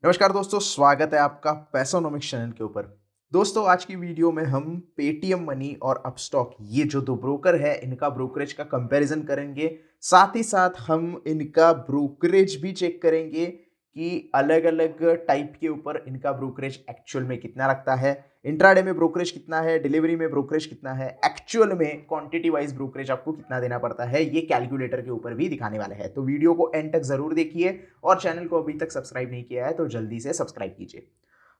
नमस्कार दोस्तों, स्वागत है आपका पैसोनॉमिक्स चैनल के ऊपर। दोस्तों, आज की वीडियो में हम पेटीएम मनी और अपस्टॉक ये जो दो ब्रोकर है इनका ब्रोकरेज का कंपैरिजन करेंगे। साथ ही साथ हम इनका ब्रोकरेज भी चेक करेंगे कि अलग-अलग टाइप के ऊपर इनका ब्रोकरेज एक्चुअल में कितना लगता है, इंट्राडे में ब्रोकरेज कितना है, डिलीवरी में ब्रोकरेज कितना है, एक्चुअल में क्वांटिटी वाइज ब्रोकरेज आपको कितना देना पड़ता है, ये कैलकुलेटर के ऊपर भी दिखाने वाले हैं। तो वीडियो को एंड तक जरूर देखिए और चैनल को अभी तक सब्सक्राइब नहीं किया है तो जल्दी से सब्सक्राइब कीजिए।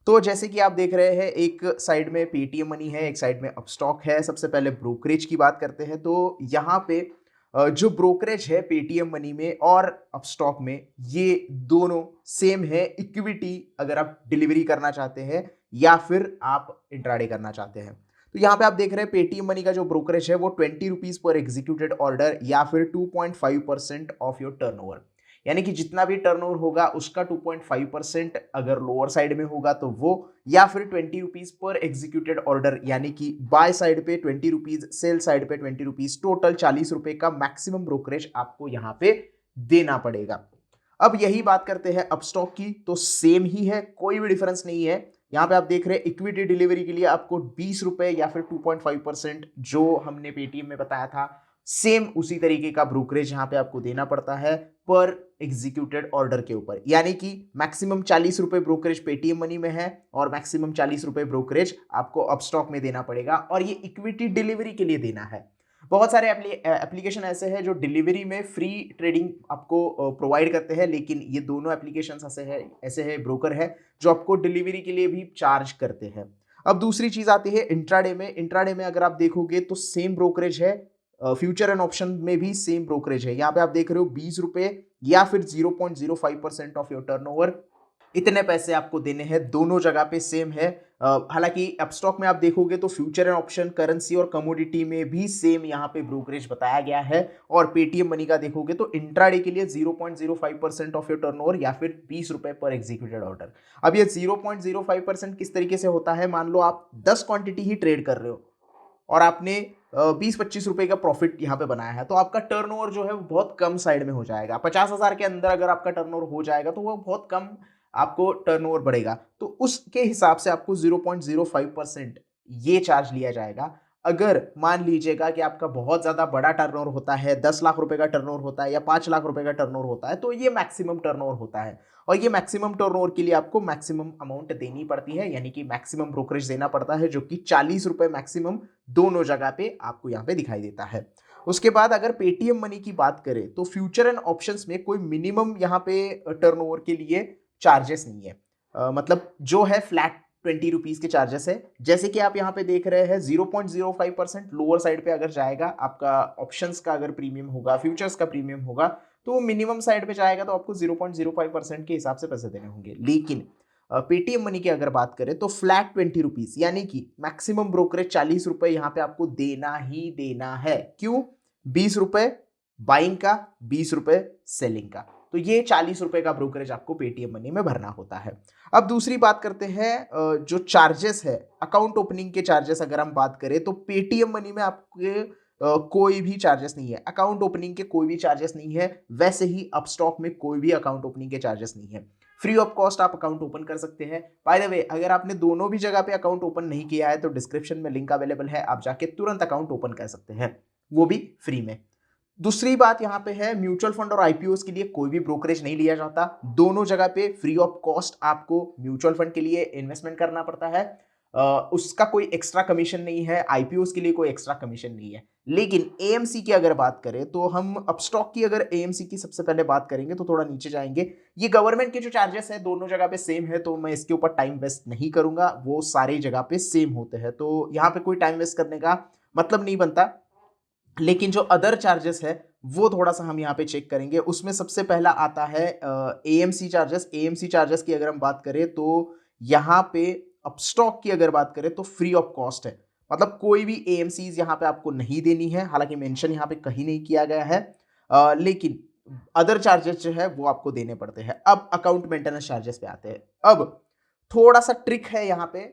तो जैसे कि आप देख रहे हैं, एक साइड में पेटीएम मनी है, एक साइड में अपस्टॉक है। सबसे पहले ब्रोकरेज की बात करते हैं तो यहाँ पे जो ब्रोकरेज है पेटीएम मनी में और अपस्टॉक में, ये दोनों सेम है। इक्विटी अगर आप डिलीवरी करना चाहते हैं या फिर आप इंट्राडे करना चाहते हैं, तो यहाँ पे आप देख रहे हैं पेटीएम मनी का जो ब्रोकरेज है वो 20 रुपीज पर एग्जीक्यूटेड ऑर्डर या फिर 2.5% ऑफ योर टर्नओवर, यानी कि जितना भी टर्नओवर होगा उसका 2.5% अगर लोअर साइड में होगा तो वो, या फिर 20 रुपीज पर एग्जीक्यूटेड ऑर्डर, यानी कि बाय साइड पे 20 रुपीज, सेल साइड पे 20 रुपीज, टोटल 40 रुपए का मैक्सिमम ब्रोकरेज आपको यहाँ पे देना पड़ेगा। अब यही बात करते हैं अपस्टॉक की, तो सेम ही है, कोई भी डिफरेंस नहीं है। यहाँ पे आप देख रहे हैं इक्विटी डिलीवरी के लिए आपको 20 रुपए या फिर 2.5% जो हमने पेटीएम में बताया था, सेम उसी तरीके का ब्रोकरेज यहाँ पे आपको देना पड़ता है पर एग्जीक्यूटेड ऑर्डर के ऊपर, यानी कि मैक्सिमम 40 रुपए ब्रोकरेज पेटीएम मनी में है और मैक्सिमम 40 रुपए ब्रोकरेज आपको अपस्टॉक में देना पड़ेगा, और ये इक्विटी डिलीवरी के लिए देना है। बहुत सारे एप्लीकेशन ऐसे हैं जो डिलीवरी में फ्री ट्रेडिंग आपको प्रोवाइड करते हैं, लेकिन ये दोनों एप्लीकेशंस ऐसे है ब्रोकर है जो आपको डिलीवरी के लिए भी चार्ज करते हैं। अब दूसरी चीज आती है इंट्राडे में। इंट्राडे में अगर आप देखोगे तो सेम ब्रोकरेज है, फ्यूचर एंड ऑप्शन में भी सेम ब्रोकरेज है। यहाँ पे आप देख रहे हो 20 रुपए या फिर 0.05% ऑफ योर टर्नओवर, इतने पैसे आपको देने हैं, दोनों जगह पे सेम है। हालांकि अपस्टॉक में आप देखोगे तो फ्यूचर एंड ऑप्शन, करेंसी और कमोडिटी में भी सेम यहाँ पे ब्रोकरेज बताया गया है। और पेटीएम मनी का देखोगे तो इंट्राडे के लिए 0.05% ऑफ योर टर्नओवर या फिर 20 रुपए पर एग्जीक्यूटेड ऑर्डर। अब ये 0.05% किस तरीके से होता है, मान लो आप 10 क्वांटिटी ही ट्रेड कर रहे हो और आपने 20-25 रुपए का प्रॉफिट यहाँ पे बनाया है, तो आपका टर्नओवर जो है वो बहुत कम साइड में हो जाएगा। 50,000 के अंदर अगर आपका टर्नओवर हो जाएगा तो वो बहुत कम आपको टर्नओवर बढ़ेगा, तो उसके हिसाब से आपको 0.05% ये चार्ज लिया जाएगा। अगर मान लीजिएगा कि आपका बहुत ज्यादा बड़ा टर्नओवर होता है, 10 लाख रुपए का टर्नओवर होता है या 5 लाख रुपए का टर्नओवर होता है, तो ये मैक्सिमम टर्नओवर होता है और ये मैक्सिमम टर्नओवर के लिए आपको मैक्सिमम अमाउंट देनी पड़ती है, यानी कि मैक्सिमम ब्रोकरेज देना पड़ता है, जो कि 40 रुपए मैक्सिमम दोनों जगह पे आपको यहाँ पे दिखाई देता है। उसके बाद अगर पेटीएम मनी की बात करें तो फ्यूचर एंड ऑप्शंस में कोई मिनिमम यहाँ पे टर्नओवर के लिए चार्जेस नहीं है। मतलब जो है फ्लैट 20 रुपीज के चार्जेस है। जैसे कि आप यहाँ पे देख रहे हैं 0.05% लोअर साइड पे अगर जाएगा आपका, ऑप्शंस का अगर प्रीमियम होगा, फ्यूचर्स का प्रीमियम होगा, तो वो मिनिमम साइड पे जाएगा तो आपको 0.05% के हिसाब से पैसे देने होंगे। लेकिन पेटीएम मनी की अगर बात करें तो फ्लैट 20 रुपीज, यानी कि मैक्सिमम ब्रोकरेज 40 रुपए यहाँ पे आपको देना ही देना है। क्यों? 20 रुपए बाइंग का, 20 रुपए सेलिंग का, तो ये 40 रुपए का ब्रोकरेज आपको पेटीएम मनी में भरना होता है। अब दूसरी बात करते हैं जो चार्जेस है, अकाउंट ओपनिंग के चार्जेस अगर हम बात करें तो पेटीएम मनी में आपके कोई भी चार्जेस नहीं है, अकाउंट ओपनिंग के कोई भी चार्जेस नहीं है। वैसे ही अपस्टॉक में कोई भी अकाउंट ओपनिंग के चार्जेस नहीं है, फ्री ऑफ कॉस्ट आप अकाउंट ओपन कर सकते हैं। बाय द वे, अगर आपने दोनों भी जगह पे अकाउंट ओपन नहीं किया है तो डिस्क्रिप्शन में लिंक अवेलेबल है, आप जाके तुरंत अकाउंट ओपन कर सकते हैं, वो भी फ्री में। दूसरी बात यहाँ पे है, म्यूचुअल फंड और आईपीओ के लिए कोई भी ब्रोकरेज नहीं लिया जाता, दोनों जगह पे फ्री ऑफ कॉस्ट आपको म्यूचुअल फंड के लिए इन्वेस्टमेंट करना पड़ता है, उसका कोई एक्स्ट्रा कमीशन नहीं है, आईपीओ के लिए कोई एक्स्ट्रा कमीशन नहीं है। लेकिन एएमसी की अगर बात करें तो हम अपस्टॉक की अगर एएमसी की सबसे पहले बात करेंगे तो थोड़ा नीचे जाएंगे। ये गवर्नमेंट के जो चार्जेस है दोनों जगह पे सेम है, तो मैं इसके ऊपर टाइम वेस्ट नहीं करूंगा, वो सारी जगह पे सेम होते हैं, तो यहाँ पे कोई टाइम वेस्ट करने का मतलब नहीं बनता। लेकिन जो अदर चार्जेस है वो थोड़ा सा हम यहाँ पे चेक करेंगे। उसमें सबसे पहला आता है एएमसी चार्जेस। एएमसी चार्जेस की अगर हम बात करें तो यहाँ पे अपस्टॉक की अगर बात करें तो फ्री ऑफ कॉस्ट है, मतलब कोई भी एएमसी यहाँ पे आपको नहीं देनी है, हालांकि मेंशन यहाँ पे कहीं नहीं किया गया है। लेकिन अदर चार्जेस जो है वो आपको देने पड़ते हैं। अब अकाउंट मेंटेनेंस चार्जेस पे आते हैं। अब थोड़ा सा ट्रिक है यहाँ पे,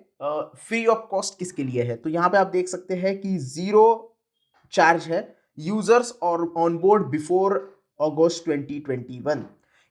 फ्री ऑफ कॉस्ट किसके लिए है, तो यहाँ पे आप देख सकते हैं कि 0 चार्ज है यूजर्स और ऑनबोर्ड बिफोर अगस्त 2021,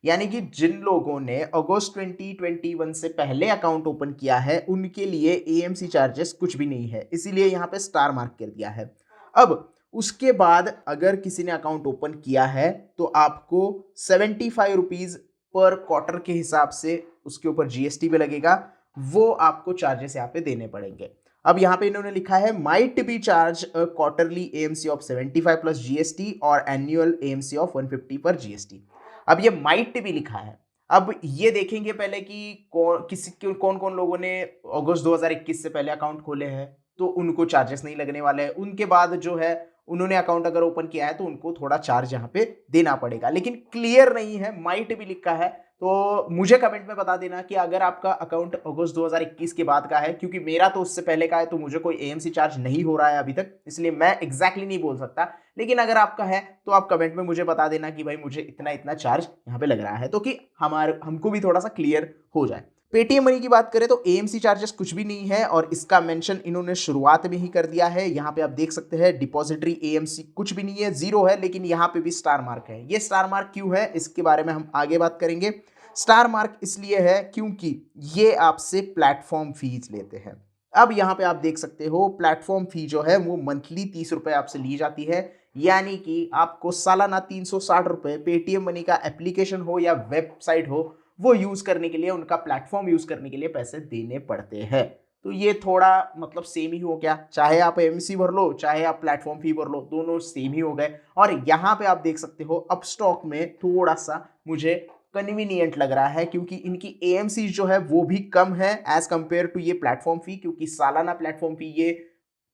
यानी कि जिन लोगों ने अगस्त 2021 से पहले अकाउंट ओपन किया है उनके लिए एएमसी चार्जेस कुछ भी नहीं है, इसीलिए यहाँ पे स्टार मार्क कर दिया है। अब उसके बाद अगर किसी ने अकाउंट ओपन किया है तो आपको 75 रुपीज पर क्वार्टर के हिसाब से उसके ऊपर जीएसटी भी लगेगा, वो आपको चार्जेस यहाँ पे देने पड़ेंगे। अब यहाँ पे इन्होंने लिखा है might be charge quarterly AMC of 75 plus GST और एनुअल एएमसी ऑफ 150 पर जीएसटी। अब ये माइट भी लिखा है। अब ये देखेंगे पहले कि कौन कौन लोगों ने अगस्त 2021 से पहले अकाउंट खोले हैं तो उनको चार्जेस नहीं लगने वाले हैं। उनके बाद जो है उन्होंने अकाउंट अगर ओपन किया है तो उनको थोड़ा चार्ज यहाँ पे देना पड़ेगा, लेकिन क्लियर नहीं है, माइट भी लिखा है। तो मुझे कमेंट में बता देना कि अगर आपका अकाउंट अगस्त 2021 के बाद का है, क्योंकि मेरा तो उससे पहले का है तो मुझे कोई एएमसी चार्ज नहीं हो रहा है अभी तक, इसलिए मैं एग्जैक्टली नहीं बोल सकता। लेकिन अगर आपका है तो आप कमेंट में मुझे बता देना कि भाई मुझे इतना इतना चार्ज यहाँ पे लग रहा है, तो कि हमको भी थोड़ा सा क्लियर हो जाए। पेटीएम मनी की बात करें तो एएमसी चार्जेस कुछ भी नहीं है और इसका मेंशन इन्होंने शुरुआत में ही कर दिया है। यहाँ पे आप देख सकते हैं डिपॉजिटरी एएमसी कुछ भी नहीं है, जीरो है, लेकिन यहाँ पे भी स्टार मार्क है। ये स्टार मार्क क्यों है इसके बारे में हम आगे बात करेंगे। स्टार मार्क इसलिए है क्योंकि ये आपसे प्लेटफॉर्म फीस लेते हैं। अब यहाँ पे आप देख सकते हो प्लेटफॉर्म फी जो है वो मंथली 30 रुपए आपसे ली जाती है, यानी कि आपको सालाना 360 रुपए पेटीएम मनी का एप्लीकेशन हो या वेबसाइट हो वो यूज करने के लिए, उनका प्लेटफॉर्म यूज करने के लिए पैसे देने पड़ते हैं। तो ये थोड़ा मतलब सेम ही हो गया, चाहे आप एमसी भर लो चाहे आप प्लेटफॉर्म फी भर लो, दोनों सेम ही हो गए। और यहाँ पे आप देख सकते हो अपस्टॉक में थोड़ा सा मुझे कन्वीनियंट लग रहा है क्योंकि इनकी एएमसी जो है वो भी कम है एज कंपेयर टू ये प्लेटफॉर्म फी, क्योंकि सालाना प्लेटफॉर्म फी ये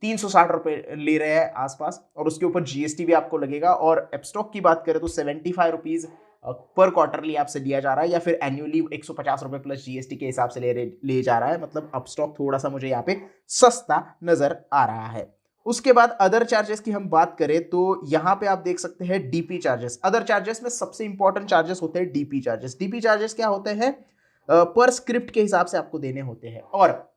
360 रुपए ले रहे हैं आसपास और उसके ऊपर जीएसटी भी आपको लगेगा। और एपस्टॉक की बात करें तो 75 रुपीज पर क्वार्टरली आपसे दिया जा रहा है या फिर एनुअली 150 रुपए प्लस जीएसटी के हिसाब से ले जा रहा है। मतलब अपस्टॉक थोड़ा सा मुझे यहाँ पे सस्ता नजर आ रहा है। उसके बाद अदर चार्जेस की हम बात करें तो यहाँ पे आप देख सकते हैं डीपी चार्जेस। अदर चार्जेस में सबसे इंपॉर्टेंट चार्जेस होते हैं डीपी चार्जेस। डीपी चार्जेस क्या होते हैं? पर स्क्रिप्ट के हिसाब से आपको देने होते हैं। और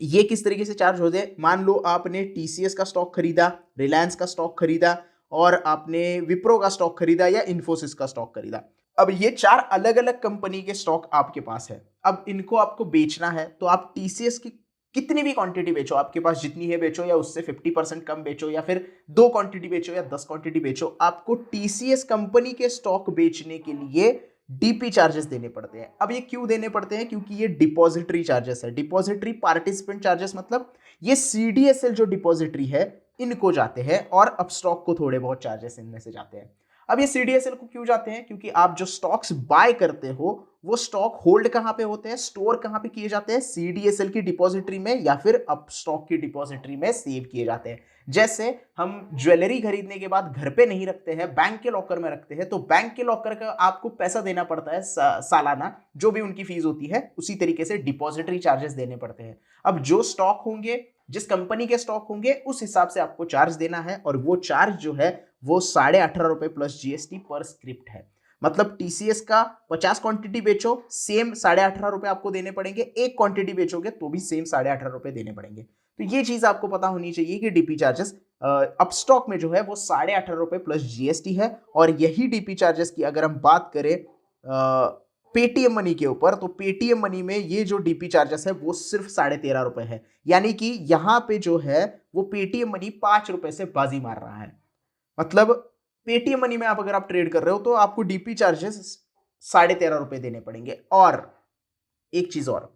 ये किस तरीके से चार्ज होते हैं? मान लो आपने टीसीएस का स्टॉक खरीदा, रिलायंस का स्टॉक खरीदा और आपने विप्रो का स्टॉक खरीदा या इन्फोसिस का स्टॉक खरीदा। अब ये चार अलग अलग कंपनी के स्टॉक आपके पास है। अब इनको आपको बेचना है तो आप टीसीएस की कितनी भी क्वांटिटी बेचो, आपके पास जितनी है बेचो या उससे 50% कम बेचो या फिर 2 क्वांटिटी बेचो या 10 क्वांटिटी बेचो, आपको टीसीएस कंपनी के स्टॉक बेचने के लिए डीपी चार्जेस देने पड़ते हैं। अब ये क्यों देने पड़ते हैं? क्योंकि ये डिपॉजिटरी चार्जेस है। डिपॉजिटरी पार्टिसिपेंट चार्जेस मतलब ये सीडीएसएल जो डिपॉजिटरी है इनको जाते हैं और अपस्टॉक को थोड़े बहुत चार्जेस इनमें से जाते हैं। अब ये सीडीएसएल को क्यों जाते हैं? क्योंकि आप जो स्टॉक्स बाय करते हो वो स्टॉक होल्ड कहां पे होते हैं, स्टोर कहां पे किए जाते हैं? सीडीएसएल की डिपॉजिटरी में या फिर अपस्टॉक की डिपॉजिटरी में सेव किए जाते हैं। जैसे हम ज्वेलरी खरीदने के बाद घर पे नहीं रखते हैं, बैंक के लॉकर में रखते हैं, तो बैंक के लॉकर का आपको पैसा देना पड़ता है सालाना, जो भी उनकी फीस होती है। उसी तरीके से डिपॉजिटरी चार्जेस देने पड़ते हैं। अब जो स्टॉक होंगे, जिस कंपनी के स्टॉक होंगे उस हिसाब से आपको चार्ज देना है और वो चार्ज जो है वो 18.5 रुपए प्लस जीएसटी पर स्क्रिप्ट है। मतलब टीसीएस का 50 क्वांटिटी बेचो सेम 18.5 रुपए आपको देने पड़ेंगे, एक क्वांटिटी बेचोगे तो भी सेम 18.5 रुपए देने पड़ेंगे। तो ये चीज आपको पता होनी चाहिए कि डीपी चार्जेस अपस्टॉक में जो है वो 18.5 रुपए प्लस जीएसटी है। और यही डीपी चार्जेस की अगर हम बात करें पेटीएम मनी के ऊपर, तो पेटीएम मनी में ये जो डीपी चार्जेस है वो सिर्फ 13.5 रुपए है। यानी कि यहाँ पे जो है वो पेटीएम मनी 5 रुपए से बाजी मार रहा है। मतलब पेटीएम मनी में अगर आप ट्रेड कर रहे हो तो आपको डीपी चार्जेस 13.5 रुपए देने पड़ेंगे। और एक चीज और,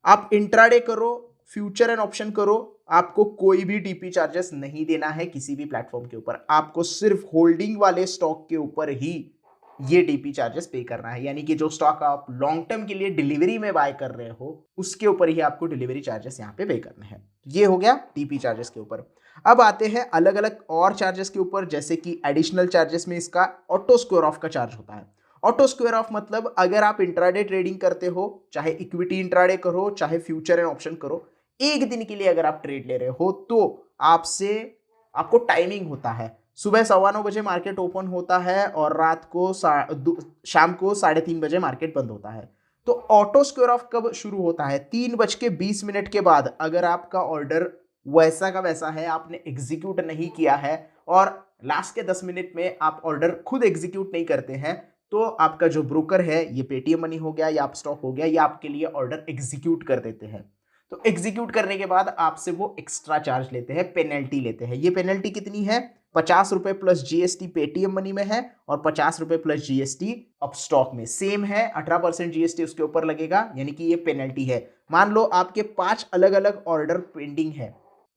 आप इंट्राडे करो, फ्यूचर एंड ऑप्शन करो, आपको कोई भी डीपी चार्जेस नहीं देना है किसी भी प्लेटफॉर्म के ऊपर। आपको सिर्फ होल्डिंग वाले स्टॉक के ऊपर ही ये डीपी चार्जेस पे करना है। यानी कि जो स्टॉक आप लॉन्ग टर्म के लिए डिलीवरी में बाय कर रहे हो उसके ऊपर ही आपको डिलीवरी चार्जेस यहाँ पे करने हैं। ये हो गया डीपी चार्जेस के ऊपर। अब आते हैं अलग अलग और चार्जेस के ऊपर, जैसे कि एडिशनल चार्जेस में इसका ऑटो स्क्वायर ऑफ का चार्ज होता है। ऑटो स्क्वायर ऑफ मतलब अगर आप इंट्राडे ट्रेडिंग करते हो, चाहे इक्विटी इंट्राडे करो चाहे फ्यूचर एंड ऑप्शन करो, एक दिन के लिए अगर आप ट्रेड ले रहे हो तो आपको टाइमिंग होता है। सुबह 9:15 बजे मार्केट ओपन होता है और रात को शाम को 3:30 बजे मार्केट बंद होता है। तो ऑटो स्क्वायर ऑफ कब शुरू होता है? 3:20 के बाद अगर आपका ऑर्डर वैसा का वैसा है, आपने एग्जीक्यूट नहीं किया है और लास्ट के 10 मिनट में आप ऑर्डर खुद एग्जीक्यूट नहीं करते हैं, तो आपका जो ब्रोकर है, ये पेटीएम मनी हो गया या अपस्टॉक हो गया, ये आपके लिए ऑर्डर एग्जीक्यूट कर देते हैं। तो एग्जीक्यूट करने के बाद आपसे वो एक्स्ट्रा चार्ज लेते हैं, पेनल्टी लेते हैं। ये पेनल्टी कितनी है? 50 रुपए प्लस जीएसटी पेटीएम मनी में है और 50 रुपए प्लस जीएसटी अपस्टॉक में सेम है। 18% जीएसटी उसके ऊपर लगेगा, यानी कि ये पेनल्टी है। मान लो आपके 5 अलग अलग ऑर्डर पेंडिंग है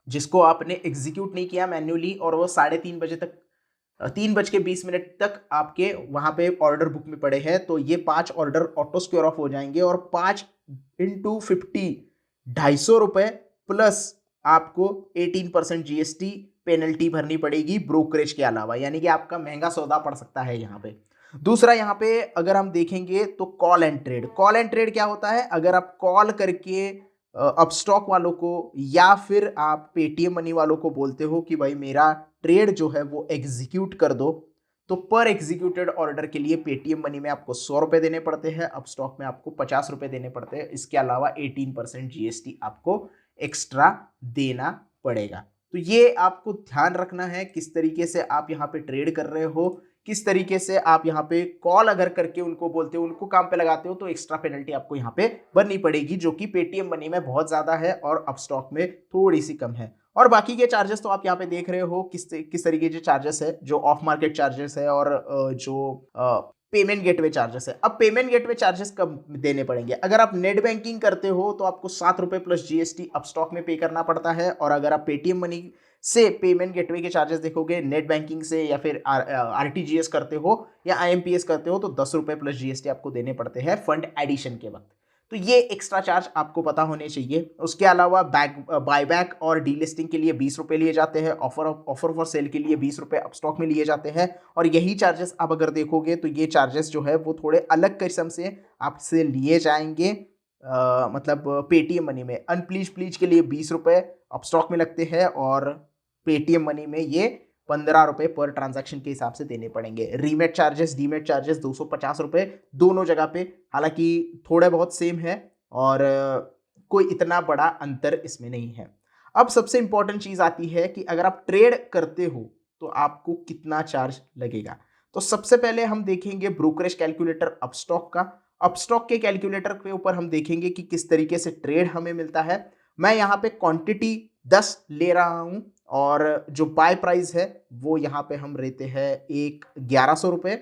जिसको आपने एग्जीक्यूट नहीं किया मैन्युअली, और वो 3:30 बजे तक 3:20 तक आपके वहां पे ऑर्डर बुक में पड़े हैं, तो ये 5 ऑर्डर ऑटो स्क्वेयर ऑफ हो जाएंगे और 5 इंटू 50 ₹250 प्लस आपको 18% जीएसटी पेनल्टी भरनी पड़ेगी ब्रोकरेज के अलावा, यानी कि आपका महंगा सौदा पड़ सकता है यहाँ पे। दूसरा यहाँ पे अगर हम देखेंगे तो call and trade. Call and trade क्या होता है? अगर आप कॉल करके अपस्टॉक वालों को या फिर आप पेटीएम मनी वालों को बोलते हो कि भाई मेरा ट्रेड जो है वो एग्जीक्यूट कर दो, तो पर एग्जीक्यूटेड ऑर्डर के लिए पेटीएम मनी में आपको 100 रुपए देने पड़ते हैं, अपस्टॉक में आपको 50 रुपए देने पड़ते हैं। इसके अलावा 18% जीएसटी आपको एक्स्ट्रा देना पड़ेगा। तो ये आपको ध्यान रखना है किस तरीके से आप यहाँ पे ट्रेड कर रहे हो, किस तरीके से आप यहाँ पे कॉल अगर करके उनको बोलते हो, उनको काम पे लगाते हो, तो एक्स्ट्रा पेनल्टी आपको यहाँ पे भरनी पड़ेगी, जो कि पेटीएम मनी में बहुत ज्यादा है और अपस्टॉक में थोड़ी सी कम है। और बाकी के चार्जेस तो आप यहाँ पे देख रहे हो किस तरीके के चार्जेस है, जो ऑफ मार्केट चार्जेस है और जो पेमेंट गेटवे चार्जेस है। अब पेमेंट गेटवे चार्जेस कब देने पड़ेंगे? अगर आप नेट बैंकिंग करते हो तो आपको 7 रुपए प्लस जीएसटी अपस्टॉक में पे करना पड़ता है, और अगर आप पेटीएम मनी से पेमेंट गेटवे के चार्जेस देखोगे, नेट बैंकिंग से या फिर आरटीजीएस करते हो या आईएमपीएस करते हो, तो 10 रुपए प्लस जीएसटी आपको देने पड़ते हैं फंड एडिशन के वक्त। तो ये एक्स्ट्रा चार्ज आपको पता होने चाहिए। उसके अलावा बायबैक और डीलिस्टिंग के लिए 20 रुपए लिए जाते हैं, ऑफर फॉर सेल के लिए 20 रुपए अपस्टॉक में लिए जाते हैं, और यही चार्जेस आप अगर देखोगे तो ये चार्जेस जो है वो थोड़े अलग किस्म से आपसे लिए जाएंगे। मतलब पेटीएम मनी में अनप्लीज के लिए 20 रुपए अपस्टॉक में लगते हैं, और पेटीएम मनी में ये 15 रुपए पर ट्रांजैक्शन के हिसाब से देने पड़ेंगे। रीमेट चार्जेस डीमेट चार्जेस 250 रुपए दोनों जगह पे, हालांकि थोड़े बहुत सेम है और कोई इतना बड़ा अंतर इसमें नहीं है। अब सबसे इंपॉर्टेंट चीज आती है कि अगर आप ट्रेड करते हो तो आपको कितना चार्ज लगेगा। तो सबसे पहले हम देखेंगे ब्रोकरेज कैलकुलेटर अपस्टॉक का। अपस्टॉक के कैलकुलेटर के ऊपर हम देखेंगे कि किस तरीके से ट्रेड हमें मिलता है। मैं यहाँ पे क्वांटिटी 10 ले रहा हूं, और जो बाय प्राइस है वो यहाँ पे हम रहते हैं 1100 रुपए,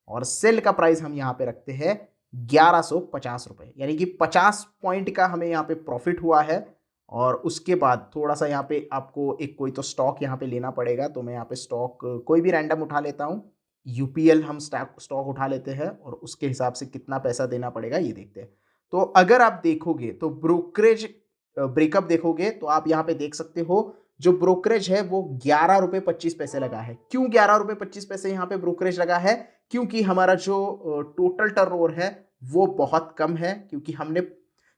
और सेल का प्राइस हम यहाँ पे रखते हैं 1150 रुपए, यानी कि 50 पॉइंट का हमें यहाँ पे प्रॉफिट हुआ है। और उसके बाद थोड़ा सा यहाँ पे आपको एक कोई तो स्टॉक यहाँ पे लेना पड़ेगा, तो मैं यहाँ पे स्टॉक कोई भी रैंडम उठा लेता हूँ। यूपीएल हम स्टॉक उठा लेते हैं और उसके हिसाब से कितना पैसा देना पड़ेगा ये देखते हैं। तो अगर आप देखोगे तो ब्रोकरेज ब्रेकअप देखोगे तो आप यहाँ पे देख सकते हो जो ब्रोकरेज है वो 11 रुपए 25 पैसे लगा है। क्यों 11 रुपए 25 पैसे यहाँ पे ब्रोकरेज लगा है? क्योंकि हमारा जो टोटल टर्नओवर है वो बहुत कम है, क्योंकि हमने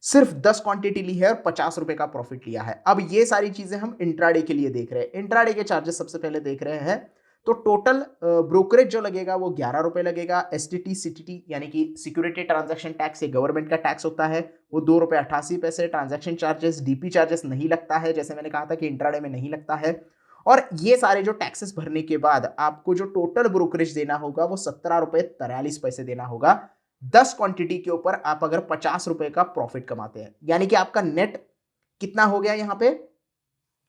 सिर्फ 10 क्वांटिटी ली है और 50 रुपए का प्रॉफिट लिया है। अब ये सारी चीजें हम इंट्राडे के लिए देख रहे हैं। इंट्राडे के चार्जेस सबसे पहले देख रहे हैं, तो टोटल ब्रोकरेज जो लगेगा वो 11 रुपए लगेगा। एसटीटी सीटीटी यानी कि सिक्योरिटी ट्रांजैक्शन टैक्स, ये गवर्नमेंट का टैक्स होता है, वो 2 रुपए 88 पैसे। ट्रांजैक्शन चार्जेस डीपी चार्जेस नहीं लगता है, जैसे मैंने कहा था कि इंट्राडे में नहीं लगता है। और ये सारे जो टैक्सेस भरने के बाद आपको जो टोटल ब्रोकरेज देना होगा वो 17 रुपए 43 पैसे देना होगा 10 क्वांटिटी के ऊपर। आप अगर 50 रुपए का प्रॉफिट कमाते हैं, यानी कि आपका नेट कितना हो गया यहाँ पे?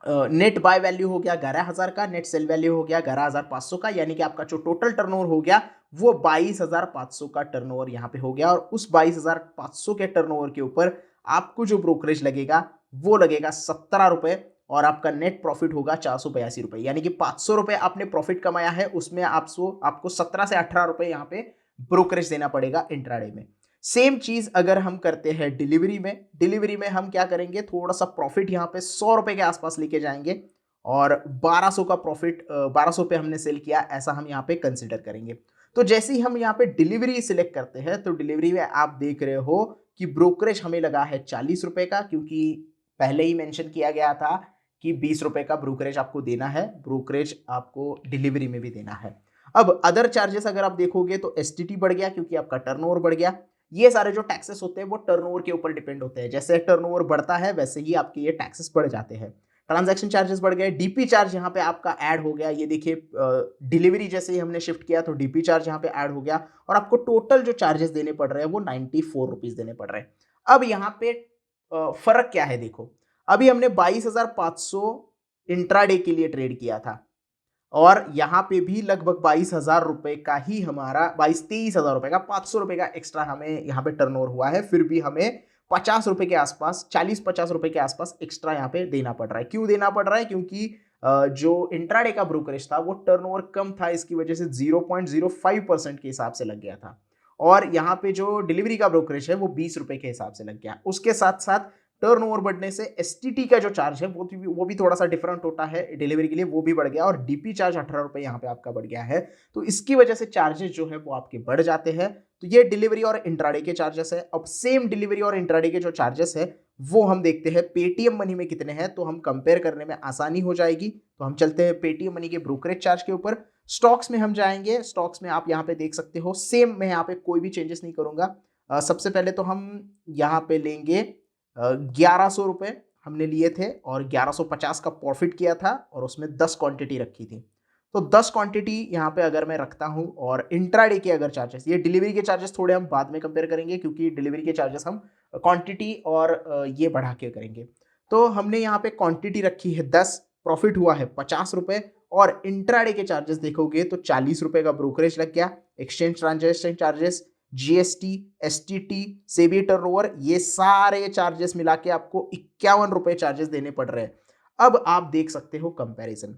नेट बाय वैल्यू हो गया 11,000 का, नेट सेल वैल्यू हो गया 11,500 का, यानी कि आपका जो टोटल टर्नओवर हो गया वो 22,500 का टर्नओवर यहाँ पे हो गया। और उस 22,500 के टर्नओवर के ऊपर आपको जो ब्रोकरेज लगेगा वो लगेगा 17 रुपए, और आपका नेट प्रॉफिट होगा 482 रुपए, यानी कि 500 रुपए आपने प्रॉफिट कमाया है, उसमें आपको 17 से 18 रुपए यहाँ पे ब्रोकरेज देना पड़ेगा इंट्राडे में। सेम चीज अगर हम करते हैं डिलीवरी में, डिलीवरी में हम क्या करेंगे, थोड़ा सा प्रॉफिट यहाँ पे 100 रुपए के आसपास लेके जाएंगे, और 1200 का प्रॉफिट 1200 पे हमने सेल किया, ऐसा हम यहाँ पे कंसिडर करेंगे। तो जैसे ही हम यहाँ पे डिलीवरी सिलेक्ट करते हैं, तो डिलीवरी में आप देख रहे हो कि ब्रोकरेज हमें लगा है 40 रुपए का, क्योंकि पहले ही मेंशन किया गया था कि 20 रुपए का ब्रोकरेज आपको देना है, ब्रोकरेज आपको डिलीवरी में भी देना है। अब अदर चार्जेस अगर आप देखोगे तो एसटीटी बढ़ गया, क्योंकि आपका टर्नओवर बढ़ गया। ये सारे जो टैक्सेस होते हैं वो टर्नओवर के ऊपर डिपेंड होते हैं, जैसे टर्नओवर बढ़ता है वैसे ही आपके ये टैक्सेस बढ़ जाते हैं। ट्रांजैक्शन चार्जेस बढ़ गए, डीपी चार्ज यहाँ पे आपका ऐड हो गया। ये देखिए डिलीवरी जैसे ही हमने शिफ्ट किया तो डीपी चार्ज यहाँ पे ऐड हो गया और आपको टोटल जो चार्जेस देने पड़ रहे हैं वो 94 रुपीज देने पड़ रहे हैं। अब यहाँ पे फर्क क्या है देखो, अभी हमने 22,500 इंट्राडे के लिए ट्रेड किया था और यहाँ पे भी लगभग 22,000 रुपए का ही हमारा 22-23,000 रुपए का 500 रुपए का एक्स्ट्रा हमें यहाँ पे टर्नओवर हुआ है। फिर भी हमें 50 रुपए के आसपास 40-50 रुपए के आसपास एक्स्ट्रा यहाँ पे देना पड़ रहा है। क्यों देना पड़ रहा है? क्योंकि जो इंट्राडे का ब्रोकरेज था वो टर्नओवर कम था, इसकी वजह से 0.05% के हिसाब से लग गया था और यहाँ पे जो डिलीवरी का ब्रोकरेज है वो 20 रुपए के हिसाब से लग गया। उसके साथ साथ टर्नओवर बढ़ने से एसटीटी का जो चार्ज है वो भी थोड़ा सा डिफरेंट होता है डिलीवरी के लिए, वो भी बढ़ गया और डीपी चार्ज 18 रुपए यहाँ पे आपका बढ़ गया है। तो इसकी वजह से चार्जेस जो है वो आपके बढ़ जाते हैं। तो ये डिलीवरी और इंट्राडे के चार्जेस है। अब सेम डिलीवरी और इंट्राडे के जो चार्जेस है वो हम देखते हैं पेटीएम मनी में कितने हैं, तो हम कंपेयर करने में आसानी हो जाएगी। तो हम चलते हैं पेटीएम मनी के ब्रोकरेज चार्ज के ऊपर। स्टॉक्स में हम जाएंगे, स्टॉक्स में आप यहाँ पे देख सकते हो सेम, मैं यहाँ पे कोई भी चेंजेस नहीं करूंगा। सबसे पहले तो हम यहाँ पे लेंगे 1100 रुपए हमने लिए थे और 1150 का प्रॉफिट किया था और उसमें 10 क्वांटिटी रखी थी। तो 10 क्वांटिटी यहाँ पे अगर मैं रखता हूँ और इंट्राडे के अगर चार्जेस, ये डिलीवरी के चार्जेस थोड़े हम बाद में कंपेयर करेंगे क्योंकि डिलीवरी के चार्जेस हम क्वांटिटी और ये बढ़ा के करेंगे। तो हमने यहाँ पे क्वांटिटी रखी है 10, प्रॉफिट हुआ है 50 रुपए और इंट्राडे के चार्जेस देखोगे तो 40 रुपए का ब्रोकरेज लग गया, exchange transaction charges, GST, STT, SEBI turnover, ये सारे चार्जेस मिला के आपको 51 रुपए चार्जेस देने पड़ रहे हैं। अब आप देख सकते हो कंपैरिजन,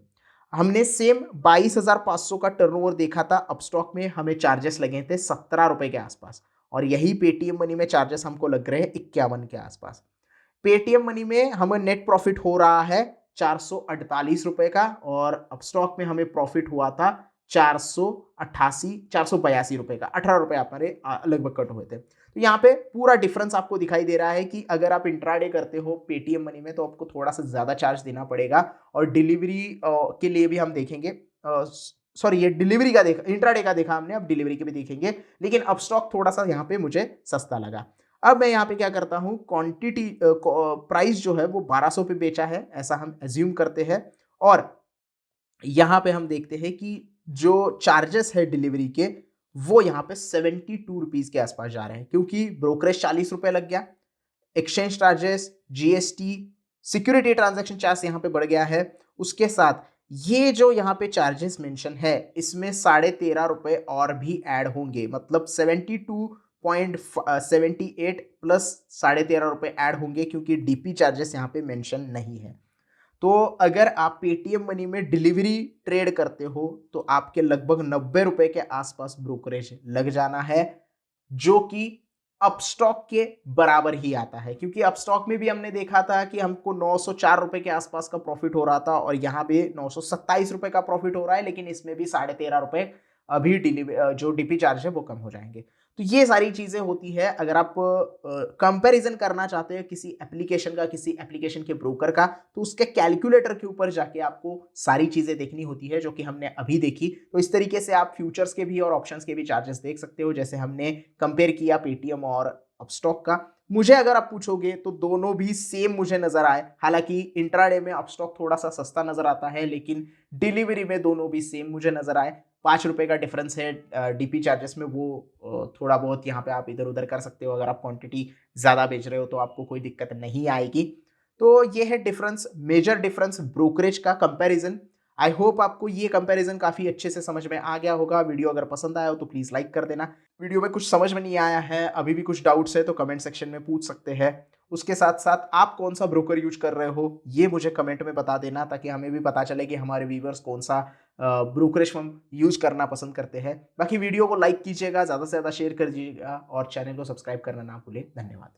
हमने सेम 22,500 का टर्नओवर देखा था, अपस्टॉक में हमें चार्जेस लगे थे 17 रुपए के आसपास और यही पेटीएम मनी में चार्जेस हमको लग रहे हैं 51 के आसपास। पेटीएम मनी में हमें नेट प्रॉफिट हो रहा है 448 रुपए का और अपस्टॉक में हमें प्रॉफिट हुआ था 482 रुपए का, 18 रुपए हमारे लगभग कट हुए थे। तो यहाँ पे पूरा डिफरेंस आपको दिखाई दे रहा है कि अगर आप इंट्राडे करते हो पेटीएम मनी में तो आपको थोड़ा सा ज्यादा चार्ज देना पड़ेगा और डिलीवरी के लिए भी हम देखेंगे, सॉरी ये डिलीवरी का देखा, इंट्राडे का देखा हमने, अब डिलीवरी के भी देखेंगे, लेकिन अपस्टॉक थोड़ा सा यहाँ पे मुझे सस्ता लगा। अब मैं यहाँ पे क्या करता हूँ, क्वांटिटी प्राइस जो है वो 1200 पे बेचा है ऐसा हम एज्यूम करते हैं और यहाँ पे हम देखते हैं कि जो चार्जेस है डिलीवरी के वो यहाँ पे 72 रुपीज के आसपास जा रहे हैं क्योंकि ब्रोकरेज 40 रुपए लग गया, exchange charges, GST, security transaction charge यहाँ पे बढ़ गया है। उसके साथ ये जो यहाँ पे चार्जेस मेंशन है इसमें 13.5 रुपए और भी ऐड होंगे, मतलब 72.78 प्लस 13.5 रुपए ऐड होंगे क्योंकि डीपी चार्जेस यहाँ पे मेंशन नहीं है। तो अगर आप पेटीएम मनी में डिलीवरी ट्रेड करते हो तो आपके लगभग 90 रुपए के आसपास ब्रोकरेज लग जाना है, जो कि अपस्टॉक के बराबर ही आता है क्योंकि अपस्टॉक में भी हमने देखा था कि हमको 904 रुपए के आसपास का प्रॉफिट हो रहा था और यहाँ पे 927 रुपए का प्रॉफिट हो रहा है, लेकिन इसमें भी 13.5 रुपए अभी जो डीपी चार्ज है वो कम हो जाएंगे। तो ये सारी चीजें होती है। अगर आप कंपैरिजन करना चाहते हैं किसी एप्लीकेशन का, किसी एप्लीकेशन के ब्रोकर का, तो उसके कैलकुलेटर के ऊपर जाके आपको सारी चीजें देखनी होती है जो कि हमने अभी देखी। तो इस तरीके से आप फ्यूचर्स के भी और ऑप्शंस के भी चार्जेस देख सकते हो, जैसे हमने कंपेयर किया पेटीएम और अपस्टॉक का। मुझे अगर आप पूछोगे तो दोनों भी सेम मुझे नजर आए, हालांकि इंट्राडे में अपस्टॉक थोड़ा सा सस्ता नजर आता है लेकिन डिलीवरी में दोनों भी सेम मुझे नजर आए। 5 रुपए का डिफरेंस है डीपी चार्जेस में, वो थोड़ा बहुत यहाँ पे आप इधर उधर कर सकते हो। अगर आप क्वांटिटी ज़्यादा बेच रहे हो तो आपको कोई दिक्कत नहीं आएगी। तो ये है डिफरेंस, मेजर डिफरेंस ब्रोकरेज का कंपैरिजन। आई होप आपको ये कंपैरिजन काफ़ी अच्छे से समझ में आ गया होगा। वीडियो अगर पसंद आया हो तो प्लीज़ लाइक कर देना। वीडियो में कुछ समझ में नहीं आया है, अभी भी कुछ डाउट्स है तो कमेंट सेक्शन में पूछ सकते हैं। उसके साथ साथ आप कौन सा ब्रोकर यूज कर रहे हो ये मुझे कमेंट में बता देना, ताकि हमें भी पता चले कि हमारे व्यूवर्स कौन सा ब्रोकरेज फर्म यूज करना पसंद करते हैं। बाकी वीडियो को लाइक कीजिएगा, ज़्यादा से ज़्यादा शेयर कर दीजिएगा और चैनल को सब्सक्राइब करना ना भूलें। धन्यवाद।